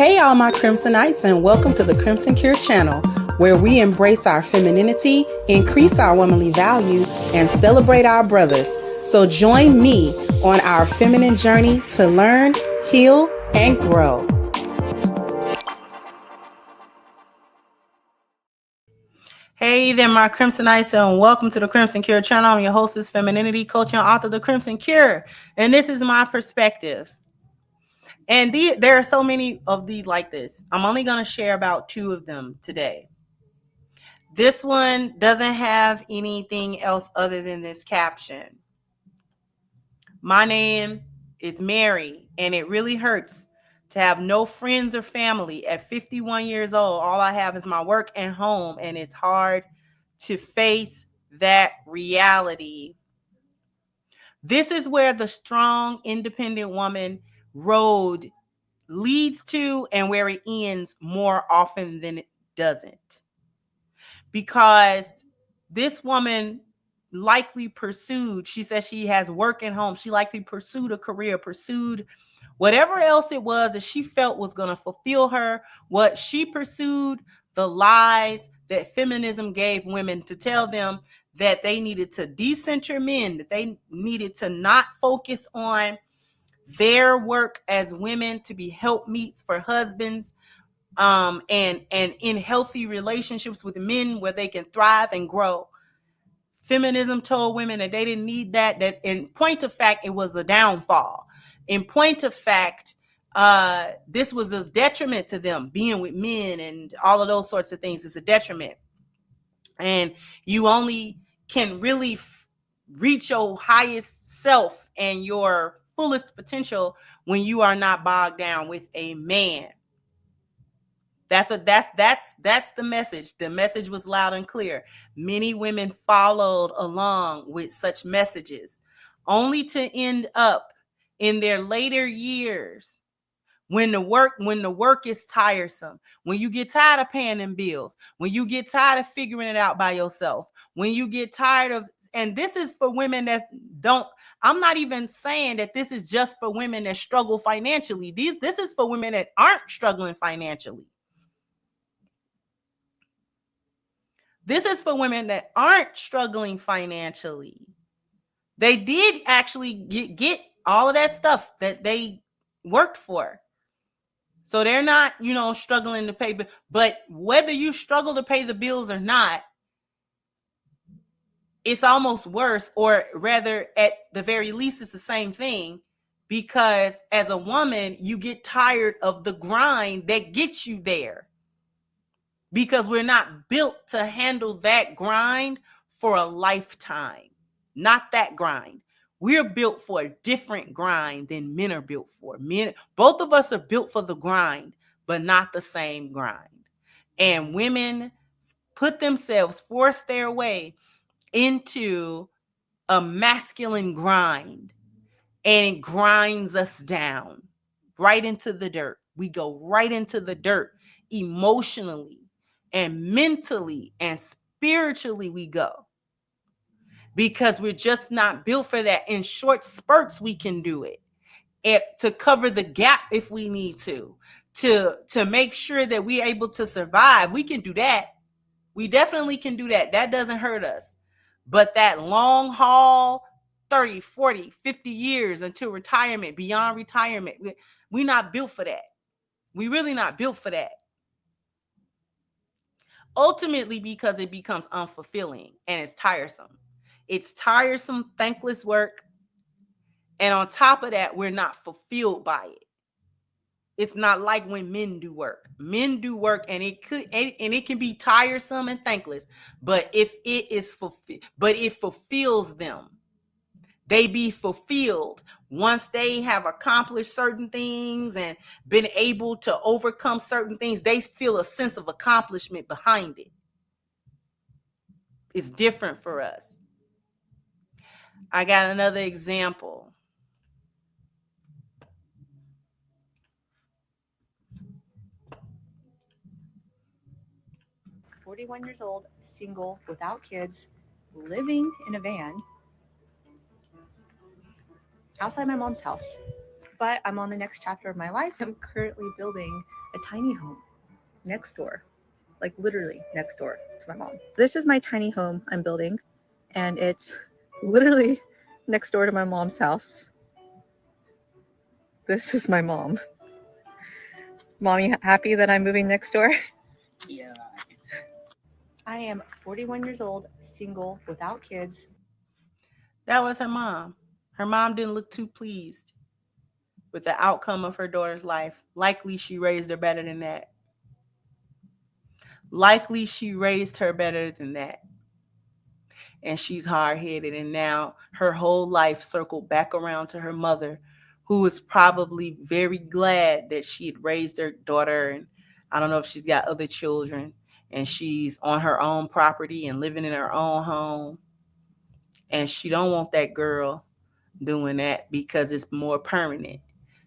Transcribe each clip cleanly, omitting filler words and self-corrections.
Hey, all my Crimsonites, and welcome to the Crimson Cure channel, where we embrace our femininity, increase our womanly value, and celebrate our brothers. So join me on our feminine journey to learn, heal, and grow. Hey there, my Crimsonites, and welcome to the Crimson Cure channel. I'm your hostess, femininity coach, and author of The Crimson Cure, and this is my perspective. And there are so many of these like this. I'm only going to share about 2 of them today. This one doesn't have anything else other than this caption. My name is Mary, and it really hurts to have no friends or family. At 51 years old, all I have is my work and home, and it's hard to face that reality. This is where the strong, independent woman road leads to and where it ends more often than it doesn't. Because this woman likely pursued, she says she has work at home, she likely pursued a career, pursued whatever else it was that she felt was going to fulfill her. What she pursued, the lies that feminism gave women to tell them that they needed to decenter men, that they needed to not focus on their work as women to be helpmeets for husbands, and in healthy relationships with men where they can thrive and grow. Feminism told women that they didn't need that in point of fact, it was a downfall. In point of fact, this was a detriment to them. Being with men and all of those sorts of things is a detriment. And you only can really reach your highest self and your fullest potential when you are not bogged down with a man. That's the message. The message was loud and clear. Many women followed along with such messages, only to end up in their later years when the work is tiresome, when you get tired of paying them bills, when you get tired of figuring it out by yourself, when you get tired of, and this is for women that don't, I'm not even saying that this is just for women that struggle financially. This is for women that aren't struggling financially. This is for women that aren't struggling financially. They did actually get all of that stuff that they worked for. So they're not, struggling to pay. But whether you struggle to pay the bills or not, it's almost worse, or rather, at the very least, it's the same thing. Because as a woman, you get tired of the grind that gets you there. Because we're not built to handle that grind for a lifetime. Not that grind. We're built for a different grind than men are built for. Both of us are built for the grind, but not the same grind. And women force their way into a masculine grind, and it grinds us down right into the dirt. We go right into the dirt emotionally and mentally and spiritually. We go because we're just not built for that. In short spurts, we can do it to cover the gap if we need to make sure that we're able to survive. We can do that. We definitely can do that. That doesn't hurt us. But that long haul, 30, 40, 50 years until retirement, beyond retirement, we're not built for that. We're really not built for that. Ultimately, because it becomes unfulfilling and it's tiresome. It's tiresome, thankless work. And on top of that, we're not fulfilled by it. It's not like when men do work. Men do work, and it can be tiresome and thankless. But it fulfills them. They be fulfilled once they have accomplished certain things and been able to overcome certain things. They feel a sense of accomplishment behind it. It's different for us. I got another example. I'm 41 years old, single, without kids, living in a van outside my mom's house. But I'm on the next chapter of my life. I'm currently building a tiny home next door, like literally next door to my mom. This is my tiny home I'm building, and it's literally next door to my mom's house. This is my mom. Mom, you happy that I'm moving next door? Yeah. I am 41 years old, single, without kids. That was her mom. Her mom didn't look too pleased with the outcome of her daughter's life. Likely she raised her better than that. Likely she raised her better than that. And she's hard-headed, and now her whole life circled back around to her mother, who was probably very glad that she had raised her daughter. And I don't know if she's got other children, and she's on her own property and living in her own home, and she don't want that girl doing that because it's more permanent.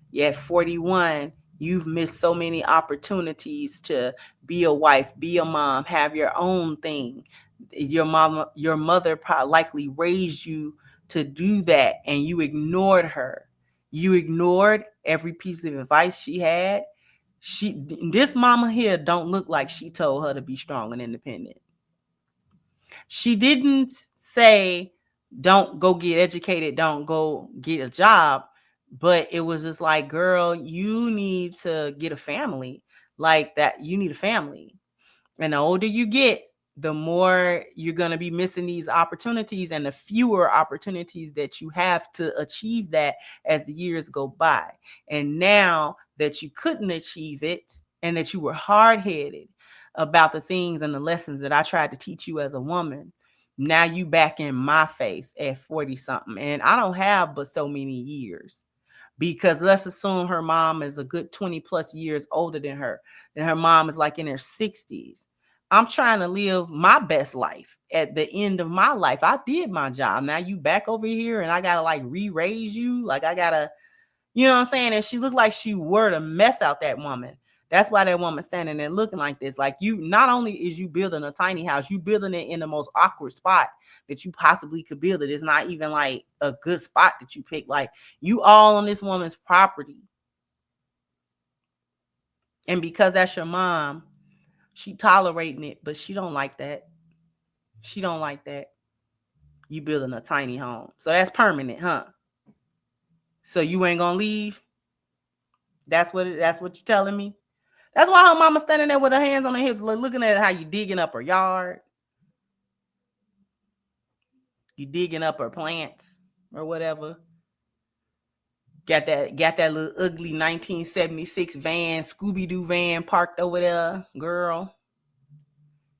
Yet 41, you've missed so many opportunities to be a wife, be a mom, have your own thing. Your mother probably likely raised you to do that, and you ignored her. You ignored every piece of advice she had. This mama here don't look like she told her to be strong and independent. She didn't say, don't go get educated, don't go get a job. But it was just like, girl, you need to get a family. Like that, you need a family. And the older you get, the more you're going to be missing these opportunities, and the fewer opportunities that you have to achieve that as the years go by. And now that you couldn't achieve it, and that you were hard-headed about the things and the lessons that I tried to teach you as a woman, now you back in my face at 40 something, and I don't have but so many years. Because let's assume her mom is a good 20 plus years older than her, and her mom is like in her 60s. I'm trying to live my best life at the end of my life. I did my job. Now you back over here, and I gotta like re-raise you. Like I gotta, you know what I'm saying? And she looked like she were to mess out that woman. That's why that woman standing there looking like this. Like, you, not only is you building a tiny house, you building it in the most awkward spot that you possibly could build it. It's not even like a good spot that you pick. Like, you all on this woman's property. And because that's your mom, she tolerating it, but she don't like that. She don't like that. You building a tiny home. So that's permanent, huh? So you ain't gonna leave? That's what you're telling me? That's why her mama standing there with her hands on her hips, looking at how you digging up her yard. You digging up her plants or whatever. Got that little ugly 1976 van, Scooby-Doo van parked over there, girl.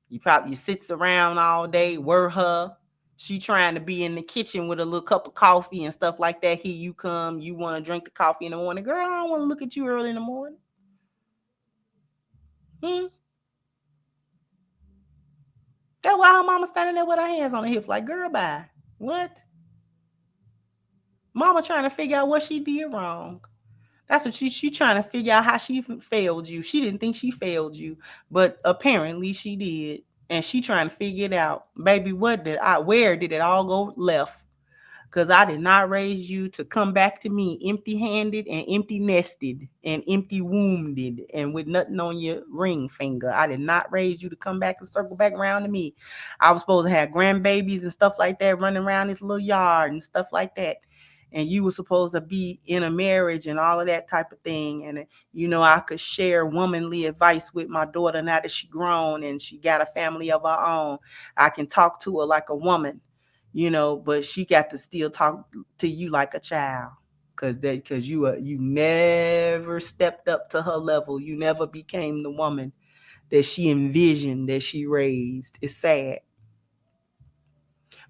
You probably sits around all day, were her. She trying to be in the kitchen with a little cup of coffee and stuff like that. Here you come. You want to drink the coffee in the morning. Girl, I don't want to look at you early in the morning. That's why her mama standing there with her hands on her hips like, girl, bye. What? Mama trying to figure out what she did wrong. That's what she trying to figure out how she failed you. She didn't think she failed you, but apparently she did. And she trying to figure it out. Baby, where did it all go left? Because I did not raise you to come back to me empty-handed and empty-nested and empty-wounded and with nothing on your ring finger. I did not raise you to come back and circle back around to me. I was supposed to have grandbabies and stuff like that running around this little yard and stuff like that. And you were supposed to be in a marriage and all of that type of thing. And, I could share womanly advice with my daughter now that she's grown and she got a family of her own. I can talk to her like a woman. But she got to still talk to you like a child, because you never stepped up to her level. You never became the woman that she envisioned, that she raised. It's sad.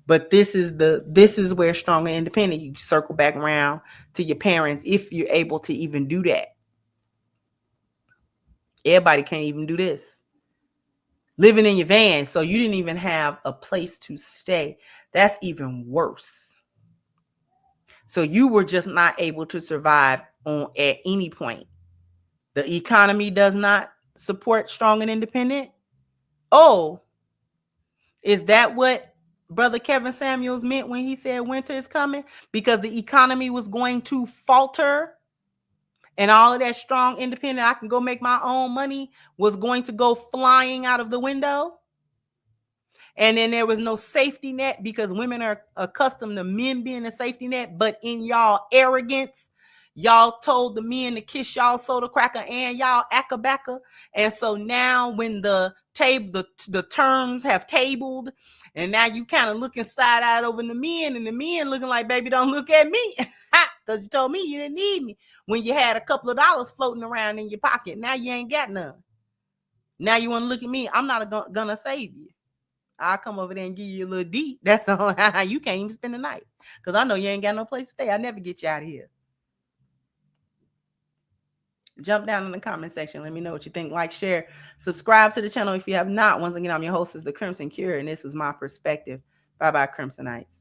But this is where strong and independent, you circle back around to your parents if you're able to even do that. Everybody can't even do this. Living in your van, so you didn't even have a place to stay. That's even worse. So you were just not able to survive at any point. The economy does not support strong and independent. Oh, is that what Brother Kevin Samuels meant when he said winter is coming? Because the economy was going to falter and all of that strong, independent, I can go make my own money was going to go flying out of the window. And then there was no safety net because women are accustomed to men being a safety net. But in y'all arrogance, y'all told the men to kiss y'all soda cracker and y'all acabacca. And so now when the terms have tabled, and now you kind of looking side-eyed over the men, and the men looking like, baby, don't look at me. Because you told me you didn't need me when you had a couple of dollars floating around in your pocket. Now you ain't got none. Now you want to look at me. I'm not gonna save you. I'll come over there and give you a little deep. That's all. You can't even spend the night. Because I know you ain't got no place to stay. I never get you out of here. Jump down in the comment section. Let me know what you think. Like, share, subscribe to the channel if you have not. Once again, I'm your hostess, The Crimson Cure, and this is my perspective. Bye-bye, Crimsonites.